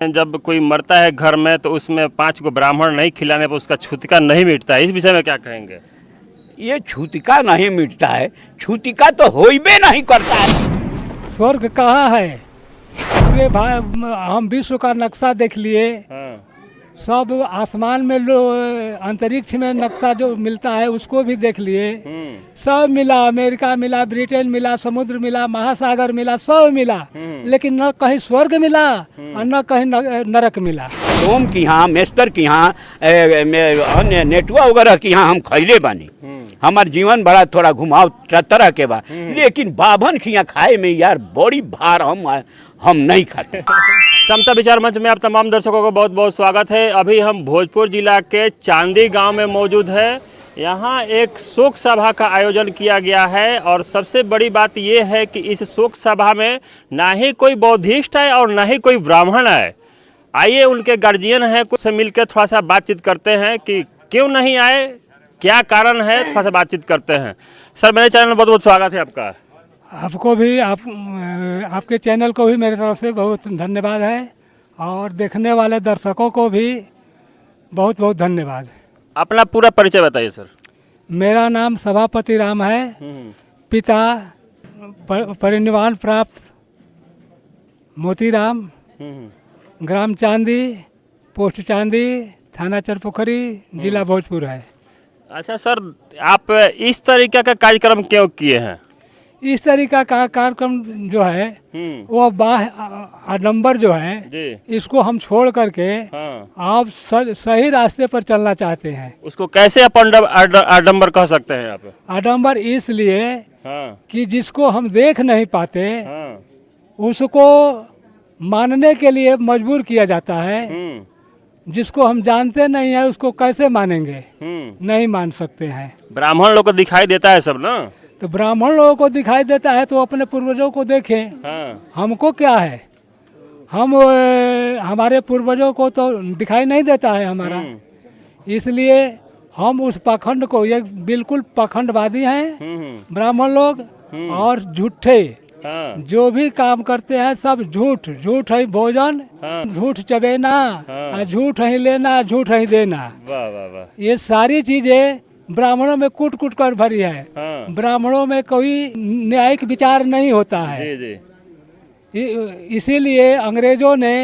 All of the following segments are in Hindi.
जब कोई मरता है घर में तो उसमें 5 को ब्राह्मण नहीं खिलाने पर उसका छूतिका नहीं मिटता है। इस विषय में क्या कहेंगे? ये छूतिका नहीं मिटता है, छूतिका तो होइबे नहीं करता है। स्वर्ग कहाँ है? पूरे हम विश्व का नक्शा देख लिए, हाँ। सब आसमान में अंतरिक्ष में नक्शा जो मिलता है उसको भी देख लिए। सब मिला, अमेरिका मिला, ब्रिटेन मिला, समुद्र मिला, महासागर मिला, सब मिला, लेकिन न कहीं स्वर्ग मिला और न कहीं नरक मिला। ओम की यहाँ, मेस्तर की यहाँ, अन्य नेटवा वगैरह की यहाँ हम खैले बानी। हमार जीवन बड़ा थोड़ा घुमाव तरह के बा, लेकिन बाभन की यहाँ खाए में यार बड़ी भार हम नहीं खाते। समता विचार मंच में आप तमाम दर्शकों को बहुत बहुत स्वागत है। अभी हम भोजपुर जिला के चांदी गांव में मौजूद है। यहाँ एक शोक सभा का आयोजन किया गया है और सबसे बड़ी बात यह है कि इस शोक सभा में ना ही कोई बौद्धिस्ट है और ना ही कोई ब्राह्मण है। आइए उनके गार्जियन हैं, कुछ से मिलकर थोड़ा सा बातचीत करते हैं कि क्यों नहीं आए, क्या कारण है, थोड़ा सा बातचीत करते हैं। सर, मेरे चैनल में बहुत बहुत स्वागत है आपका। आपको भी आपके चैनल को भी मेरी तरफ से बहुत धन्यवाद है और देखने वाले दर्शकों को भी बहुत बहुत धन्यवाद। अपना पूरा परिचय बताइए सर। मेरा नाम सभापति राम है, पिता परिनिर्वाण प्राप्त मोतीराम, ग्राम चांदी, पोस्ट चांदी, थाना चरपोखरी, जिला भोजपुर है। अच्छा सर, आप इस तरीके का कार्यक्रम क्यों किए हैं? इस तरीका का कार्यक्रम जो है वो आडंबर जो है जी। इसको हम छोड़ करके आप सही रास्ते पर चलना चाहते हैं। उसको कैसे आप आडंबर कह सकते हैं आप? आडंबर इसलिए कि जिसको हम देख नहीं पाते उसको मानने के लिए मजबूर किया जाता है। जिसको हम जानते नहीं है उसको कैसे मानेंगे? नहीं मान सकते हैं। ब्राह्मण लोग को दिखाई देता है सब ना, तो ब्राह्मण लोगों को दिखाई देता है तो अपने पूर्वजों को देखें। हमको क्या है, हम हमारे पूर्वजों को तो दिखाई नहीं देता है हमारा, इसलिए हम उस पाखंड को, ये बिल्कुल पाखंडवादी हैं ब्राह्मण लोग और झूठे। जो भी काम करते हैं सब झूठ है भोजन, झूठ चबेना, झूठ ही लेना, झूठ ही देना। वाह वाह वाह। ये सारी चीजें ब्राह्मणों में कूट कूट कर भरी है। ब्राह्मणों में कोई न्यायिक विचार नहीं होता है। जी जी। इसीलिए अंग्रेजों ने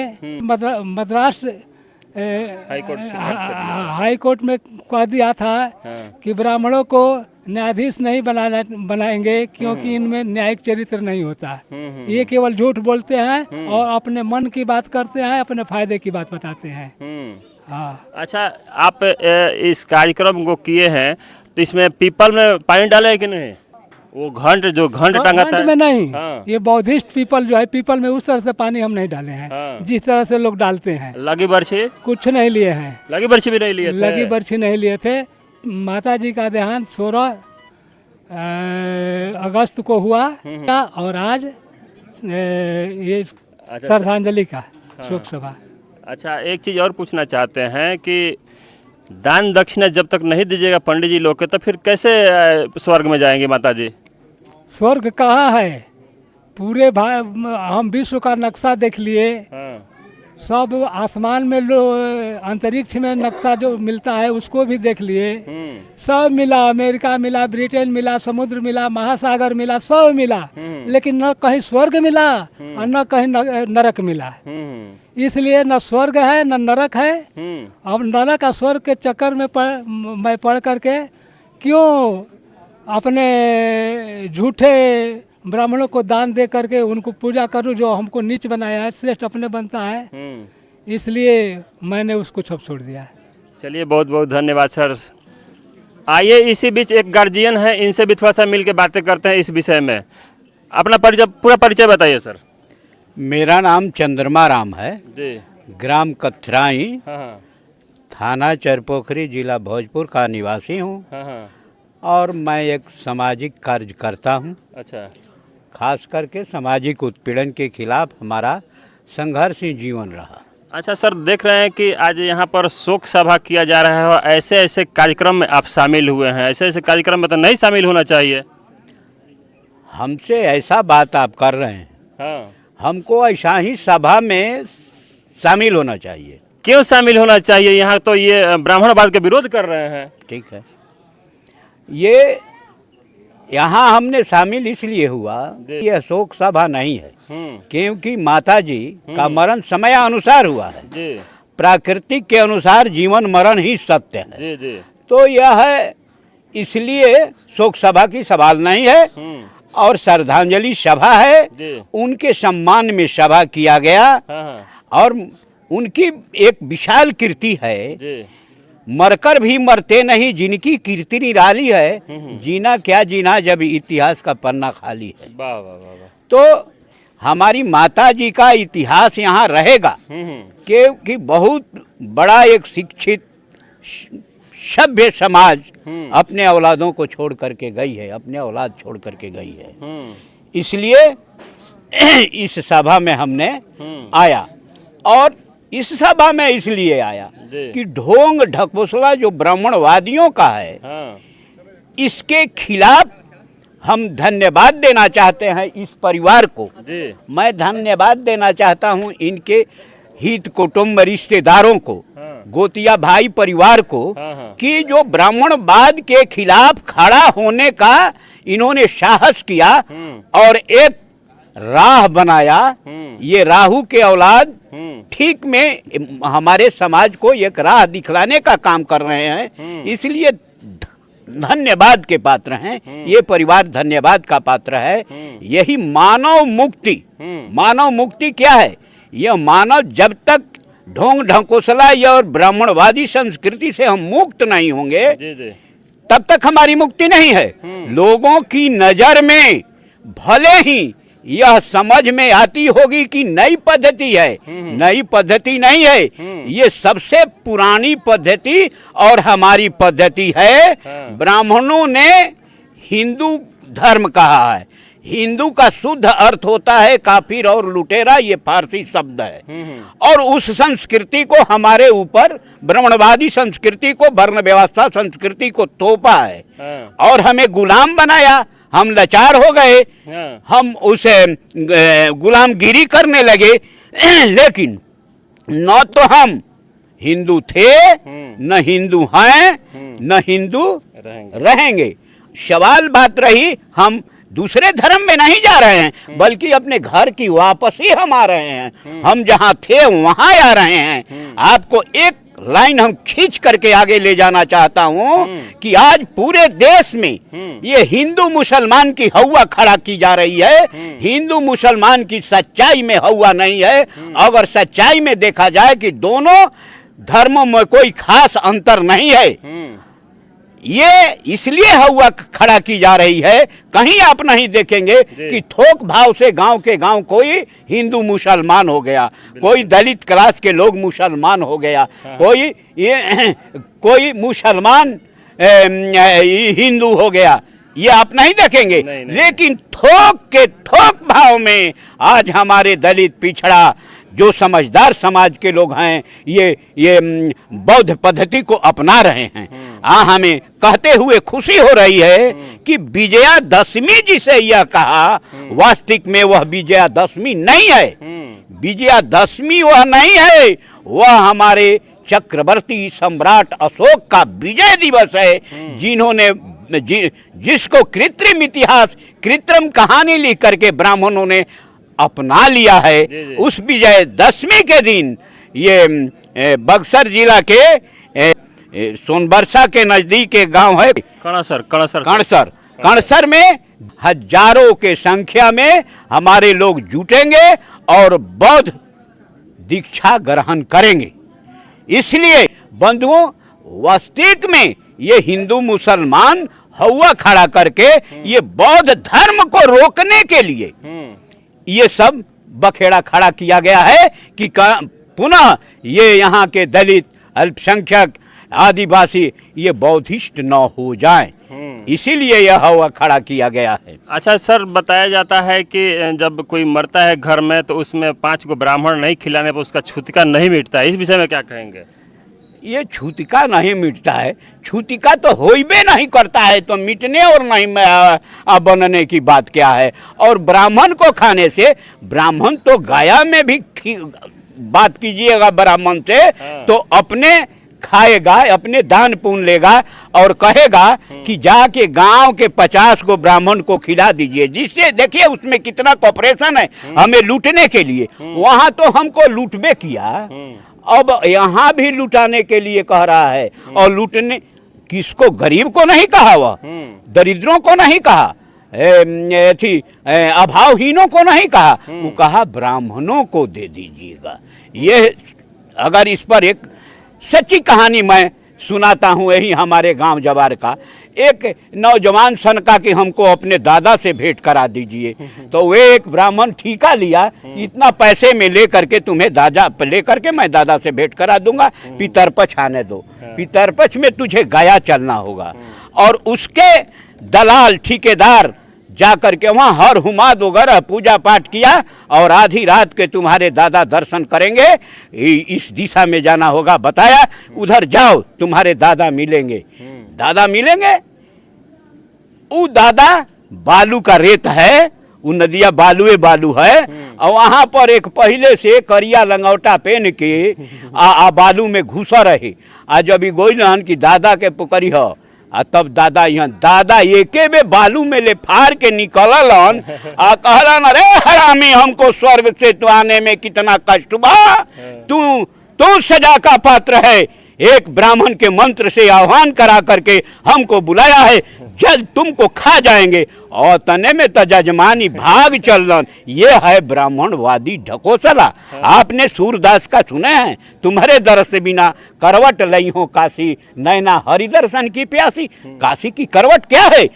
मद्रास हाई कोर्ट में कह दिया था कि ब्राह्मणों को न्यायाधीश नहीं बनाएंगे क्योंकि इनमें न्यायिक चरित्र नहीं होता। ये केवल झूठ बोलते हैं और अपने मन की बात करते हैं, अपने फायदे की बात बताते हैं। हाँ। अच्छा, आप इस कार्यक्रम को किए हैं तो इसमें पीपल में पानी डाले है कि नहीं? वो घंट टांगा था में नहीं। ये बौद्धिस्ट पीपल जो है, पीपल में उस तरह से पानी हम नहीं डाले हैं जिस तरह से लोग डालते हैं। लगी बर्छी कुछ नहीं लिए हैं। लगी बर्छी भी नहीं लिए थे? लगी बर्छी नहीं लिए थे। माता जी का देहांत 16 अगस्त को हुआ और आज ये श्रद्धांजलि का शोक सभा। अच्छा, एक चीज़ और पूछना चाहते हैं कि दान दक्षिणा जब तक नहीं दीजिएगा पंडित जी लोग के, तो फिर कैसे स्वर्ग में जाएंगे माता जी? स्वर्ग कहाँ है? पूरे हम विश्व का नक्शा देख लिए, सब आसमान में अंतरिक्ष में नक्शा जो मिलता है उसको भी देख लिए। सब मिला, अमेरिका मिला, ब्रिटेन मिला, समुद्र मिला, महासागर मिला, सब मिला, लेकिन न कहीं स्वर्ग मिला और न कहीं नरक मिला। इसलिए न स्वर्ग है न नरक है। अब नरक का स्वर्ग के चक्कर में मैं पढ़ करके क्यों अपने झूठे ब्राह्मणों को दान दे करके उनको पूजा करूं जो हमको नीच बनाया है, श्रेष्ठ अपने बनता है, इसलिए मैंने उसको सब छोड़ दिया। चलिए, बहुत बहुत धन्यवाद सर। आइए इसी बीच एक गार्जियन है, इनसे भी थोड़ा सा मिल के बातें करते हैं इस विषय में। अपना पूरा परिचय बताइए सर। मेरा नाम चंद्रमा राम है जी। ग्राम कथराई, थाना चरपोखरी, जिला भोजपुर का निवासी हूँ और मैं एक सामाजिक कार्यकर्ता हूँ। अच्छा। खास करके सामाजिक उत्पीड़न के खिलाफ हमारा संघर्षी जीवन रहा। अच्छा सर, देख रहे हैं कि आज यहाँ पर शोक सभा किया जा रहा है और ऐसे ऐसे कार्यक्रम में आप शामिल हुए हैं। ऐसे ऐसे कार्यक्रम में तो नहीं शामिल होना चाहिए। हमसे ऐसा बात आप कर रहे हैं। हमको ऐसा ही सभा में शामिल होना चाहिए। क्यों शामिल होना चाहिए? यहाँ तो ये ब्राह्मणवाद का विरोध कर रहे हैं। ठीक है, ये यहाँ हमने शामिल इसलिए हुआ, ये शोक सभा नहीं है, क्योंकि माता जी का मरण समय अनुसार हुआ है। जी प्राकृतिक के अनुसार जीवन मरण ही सत्य है। जी जी। तो यह है, इसलिए शोक सभा की सवाल नहीं है और श्रद्धांजलि सभा है। उनके सम्मान में सभा किया गया और उनकी एक विशाल कीर्ति है। मरकर भी मरते नहीं जिनकी कीर्ति निराली है, जीना क्या जीना जब इतिहास का पन्ना खाली है। वाह वाह वाह। तो हमारी माता जी का इतिहास यहाँ रहेगा, क्योंकि बहुत बड़ा एक शिक्षित सभ्य समाज अपने औलादों को छोड़ करके गई है, अपने औलाद छोड़ करके गई है। इसलिए इस सभा में हमने आया, और इस सभा में इसलिए आया कि ढोंग ढकोसला जो ब्राह्मणवादियों का है, इसके खिलाफ हम धन्यवाद देना चाहते हैं इस परिवार को। मैं धन्यवाद देना चाहता हूं इनके हित कुटुंब रिश्तेदारों को, गोतिया भाई परिवार को, कि जो ब्राह्मणवाद के खिलाफ खड़ा होने का इन्होंने साहस किया और एक राह बनाया। ये राहु के औलाद ठीक में हमारे समाज को एक राह दिखलाने का काम कर रहे हैं, इसलिए धन्यवाद के पात्र हैं। ये परिवार धन्यवाद का पात्र है। यही मानव मुक्ति, मानव मुक्ति क्या है? यह मानव जब तक ढोंग ढकोसला और ब्राह्मणवादी संस्कृति से हम मुक्त नहीं होंगे, तब तक हमारी मुक्ति नहीं है। लोगों की नजर में भले ही यह समझ में आती होगी कि नई पद्धति है, नई पद्धति नहीं है, ये सबसे पुरानी पद्धति और हमारी पद्धति है। ब्राह्मणों ने हिंदू धर्म कहा है। हिंदू का शुद्ध अर्थ होता है काफिर और लुटेरा, ये फारसी शब्द है। और उस संस्कृति को हमारे ऊपर, ब्राह्मणवादी संस्कृति को, वर्ण व्यवस्था संस्कृति को थोपा है और हमें गुलाम बनाया। हम लाचार हो गए, हम उसे गुलामगिरी करने लगे। लेकिन न तो हम हिंदू थे, न हिंदू हैं, न हिंदू रहेंगे। सवाल बात रही, हम दूसरे धर्म में नहीं जा रहे हैं, बल्कि अपने घर की वापसी हम आ रहे हैं। हम जहाँ थे वहाँ आ रहे हैं। आपको एक लाइन हम खींच करके आगे ले जाना चाहता हूँ कि आज पूरे देश में ये हिंदू मुसलमान की हवा खड़ा की जा रही है। हिंदू मुसलमान की सच्चाई में हवा नहीं है। अगर सच्चाई में देखा जाए कि दोनों धर्मों में कोई खास अंतर नहीं है, ये इसलिए हवा खड़ा की जा रही है। कहीं आप नहीं देखेंगे कि थोक भाव से गांव के गांव कोई हिंदू मुसलमान हो गया, कोई दलित क्लास के लोग मुसलमान हो गया, कोई मुसलमान हिंदू हो गया, ये आप नहीं देखेंगे। लेकिन थोक भाव में आज हमारे दलित पिछड़ा जो समझदार समाज के लोग हैं, ये बौद्ध पद्धति को अपना रहे हैं। हमें कहते हुए खुशी हो रही है कि विजयादशमी जिसे यह कहा, वास्तविक में वह विजयादशमी नहीं है। विजयादशमी वह नहीं है, वह हमारे चक्रवर्ती सम्राट अशोक का विजय दिवस है, जिन्होंने जिसको कृत्रिम इतिहास, कृत्रिम कहानी लिख करके ब्राह्मणों ने अपना लिया है। उस विजयदशमी के दिन ये बक्सर जिला के सोनबरसा के नजदीक एक गांव है कणसर में हजारों के संख्या में हमारे लोग जुटेंगे और बौद्ध दीक्षा ग्रहण करेंगे। इसलिए बंधुओं, वास्तविक में ये हिंदू मुसलमान हवा खड़ा करके ये बौद्ध धर्म को रोकने के लिए ये सब बखेड़ा खड़ा किया गया है कि पुनः ये यहाँ के दलित, अल्पसंख्यक, आदिवासी ये बौद्धिस्ट न हो जाएं, इसीलिए यह हवा खड़ा किया गया है। अच्छा सर, बताया जाता है कि जब कोई मरता है घर में तो उसमें 5 को ब्राह्मण नहीं खिलाने पर उसका छूतिका नहीं मिटता है। इस विषय में क्या कहेंगे? ये छूतिका नहीं मिटता है, छूतिका तो होइबे नहीं करता है, तो मिटने और नहीं बनने की बात क्या है। और ब्राह्मण को खाने से, ब्राह्मण तो गया में भी बात कीजिएगा ब्राह्मण से तो अपने खाएगा, अपने दान पुण्य लेगा और कहेगा कि जाके गांव के 50 को ब्राह्मण को खिला दीजिए, जिससे देखिए उसमें कितना कॉपरेशन है हमें लूटने के लिए। वहां तो हमको लूटबे किया, अब यहाँ भी लुटाने के लिए कह रहा है। और लूटने किसको? गरीब को नहीं कहा, वह दरिद्रों को नहीं कहा, अभावहीनों को नहीं कहा, वो कहा ब्राह्मणों को दे दीजिएगा। ये अगर इस पर एक सच्ची कहानी मैं सुनाता हूँ, यही हमारे गांव जवार का एक नौजवान सन का कि हमको अपने दादा से भेंट करा दीजिए। तो वे एक ब्राह्मण ठीका लिया, इतना पैसे में ले करके तुम्हें दादा ले करके मैं दादा से भेंट करा दूंगा, पितरपक्ष आने दो, पितरपक्ष में तुझे गया चलना होगा। और उसके दलाल ठेकेदार जा करके वहाँ हर हुमाद वगैरह पूजा पाठ किया और आधी रात के तुम्हारे दादा दर्शन करेंगे, इस दिशा में जाना होगा, बताया उधर जाओ तुम्हारे दादा मिलेंगे। दादा मिलेंगे, वो दादा बालू का रेत है, वो नदिया बालू है और वहाँ पर एक पहले से करिया लंगौटा पहन के बालू में घुसा रहे। आज जब गोइलन की दादा के पुकरी हो तब दादा यहाँ दादा एके बे बालू में ले फाड़ के निकलन कहलन, अरे हरामी हमको स्वर्ग से तो आने में कितना कष्ट बा, तू सजा का पात्र है। एक ब्राह्मण के मंत्र से आह्वान करा करके हमको बुलाया है, जल्द तुमको खा जाएंगे। और तने में तो जजमानी भाग चलन। ये है ब्राह्मणवादी ढकोसला। आपने सूरदास का सुने हैं, तुम्हारे दरस से बिना करवट लई हो काशी, नैना हरि दर्शन की प्यासी। काशी की करवट क्या है?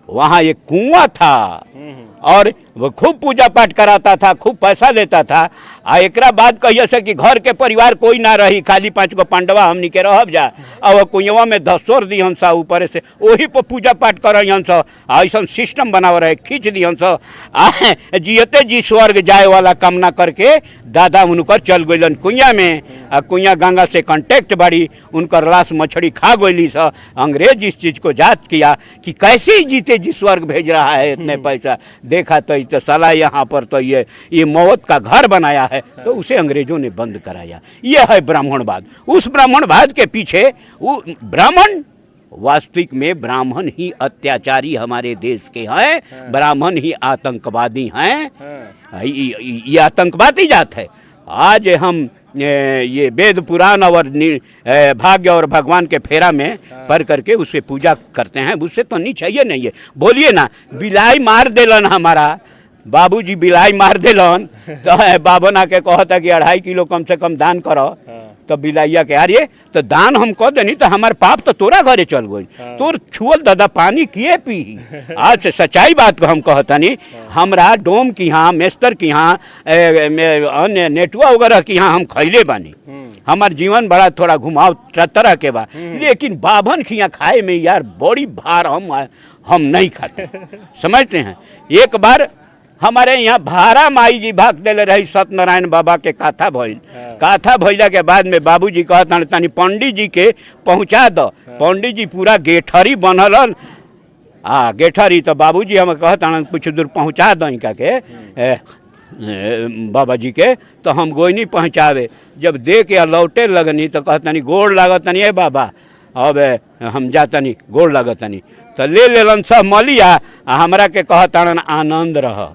वहाँ एक कुआं था और वो खूब पूजा पाठ कराता था, खूब पैसा लेता था। आ एकरा बाद कहिए से कि घर के परिवार कोई ना रही, खाली 5 गो पांडवा हमनी के रहब जा। और कुएवा में 10 सोर दी हंसा ऊपर से, वही पर पूजा पाठ कर हंस, ऐसा सिस्टम बनाव रहे, खींच दी हंस। जियते जी स्वर्ग जाए वाला कामना करके दादा उनकर चल गइलन कुइया में। आ कुइया गंगा से कांटेक्ट बाड़ी, उनकर लाश मछली खा गइली स। अंग्रेज इस चीज़ को जांच किया कि कैसे जीते जी स्वर्ग भेज रहा है इतने पैसा। देखा तो साला यहाँ पर तो ये मौत का घर बनाया है, तो उसे अंग्रेजों ने बंद कराया। यह है ब्राह्मणवाद। उस ब्राह्मणवाद के पीछे वो ब्राह्मण, वास्तविक में ब्राह्मण ही अत्याचारी हमारे देश के हैं, ब्राह्मण ही आतंकवादी हैं। ये आतंकवादी जात है। आज हम ये वेद पुराण और भाग्य और भगवान के फेरा में पढ़ करके उससे पूजा करते हैं, उससे तो नहीं चाहिए नहीं है। बोलिए ना, बिलाई मार देलन हमारा बाबूजी, बिलाई मार देलन तो बाबना के कहता कि 2.5 किलो कम से कम दान करो। तो बिलाइया के यार ये तो दान हम कह देनी तो हमारे पाप तो तोरा घरे चल गई, तोर छुअल दादा पानी किए पी। आज से सच्चाई बात को हम कहतनी, हमरा डोम की यहाँ, मेस्तर की यहाँ, अन्य नेटुआ वगैरह की यहाँ हम खैले बानी। हमार जीवन बड़ा थोड़ा घुमाव तरह के बा, लेकिन बाभन की यहाँ खाए में यार बड़ी भार हम नहीं खाते। समझते हैं, एक बार हमारे यहाँ भारा माई जी भाग दिले रही सत्यनारायण बाबा के काथा भइल। काथा भइला के बाद में बाबूजी कहता तनी पंडित जी के पहुँचा दो। पंडित जी पूरा गेठरी बनल, गेठरी। तो बाबूजी हम कहता कुछ दूर पहुँचा दो इनका के बाबा जी के। तो हम गोइनी पहुँचावे, जब दे के लौटे लगनी तो कहतनी गोड़ लागतनी, ए बाबा अब हम जातनी गोड़ लागतनी। तो ले लेलन सब मलिया, हमरा के कहतान आनंद रह।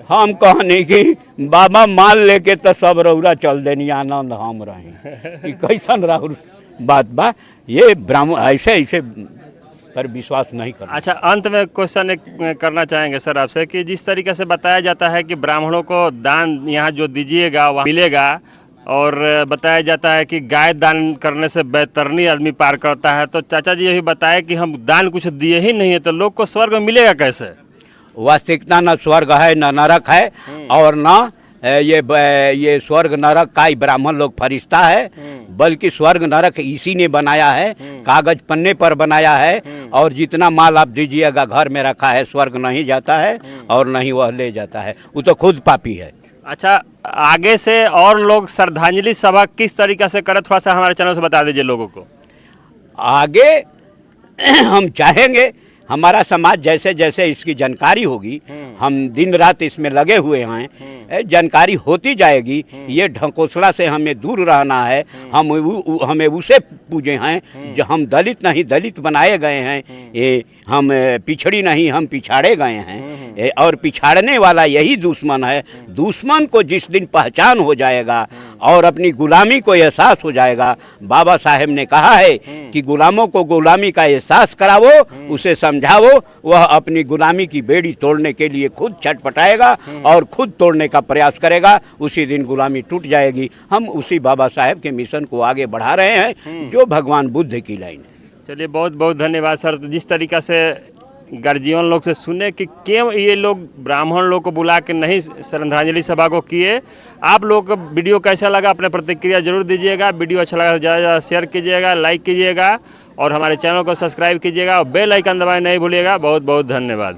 हम कहनी कि बाबा माल लेके तो सब रौरा चल देनी, आनंद हम रही। कैसन राहुल बात बा, ये ब्राह्मण ऐसे पर विश्वास नहीं करना। अच्छा, अंत में क्वेश्चन करना चाहेंगे सर आपसे कि जिस तरीके से बताया जाता है कि ब्राह्मणों को दान यहाँ जो दीजिएगा वहाँ मिलेगा, और बताया जाता है कि गाय दान करने से बैतरनी आदमी पार करता है, तो चाचा जी यही बताए कि हम दान कुछ दिए ही नहीं है तो लोग को स्वर्ग मिलेगा कैसे? वास्तविकता न स्वर्ग है न नरक है, और न ये स्वर्ग नरक का ही ब्राह्मण लोग फरिश्ता है, बल्कि स्वर्ग नरक इसी ने बनाया है, कागज पन्ने पर बनाया है। और जितना माल आप दीजिएगा घर में रखा है, स्वर्ग नहीं जाता है और नहीं वह ले जाता है, वो तो खुद पापी है। अच्छा, आगे से और लोग श्रद्धांजलि सभा किस तरीके से करें, थोड़ा सा हमारे चैनल से बता दीजिए लोगों को। आगे हम चाहेंगे, हमारा समाज जैसे जैसे इसकी जानकारी होगी, हम दिन रात इसमें लगे हुए हैं, जानकारी होती जाएगी। ये ढकोसला से हमें दूर रहना है। हमें उसे पूजे हैं जो हम दलित नहीं दलित बनाए गए हैं, ये हम पिछड़ी नहीं हम पिछाड़े गए हैं, और पिछाड़ने वाला यही दुश्मन है। दुश्मन को जिस दिन पहचान हो जाएगा और अपनी गुलामी को एहसास हो जाएगा, बाबा साहेब ने कहा है कि गुलामों को गुलामी का एहसास करावो, उसे समझावो, वह अपनी गुलामी की बेड़ी तोड़ने के लिए खुद छटपटाएगा और खुद तोड़ने का प्रयास करेगा। उसी दिन गुलामी टूट जाएगी। हम उसी बाबा साहेब के मिशन को आगे बढ़ा रहे हैं जो भगवान बुद्ध की लाइन है। चलिए, बहुत बहुत धन्यवाद सर। तो जिस तरीक़ा से गर्जीवन लोग से सुने कि क्यों ये लोग ब्राह्मण लोग को बुला के नहीं श्रद्धांजलि सभा को किए। आप लोग को वीडियो कैसा लगा, अपने प्रतिक्रिया जरूर दीजिएगा। वीडियो अच्छा लगा तो ज़्यादा ज़्यादा शेयर कीजिएगा, लाइक कीजिएगा और हमारे चैनल को सब्सक्राइब कीजिएगा और बेल आइकन दबाएं नहीं भूलिएगा। बहुत बहुत धन्यवाद।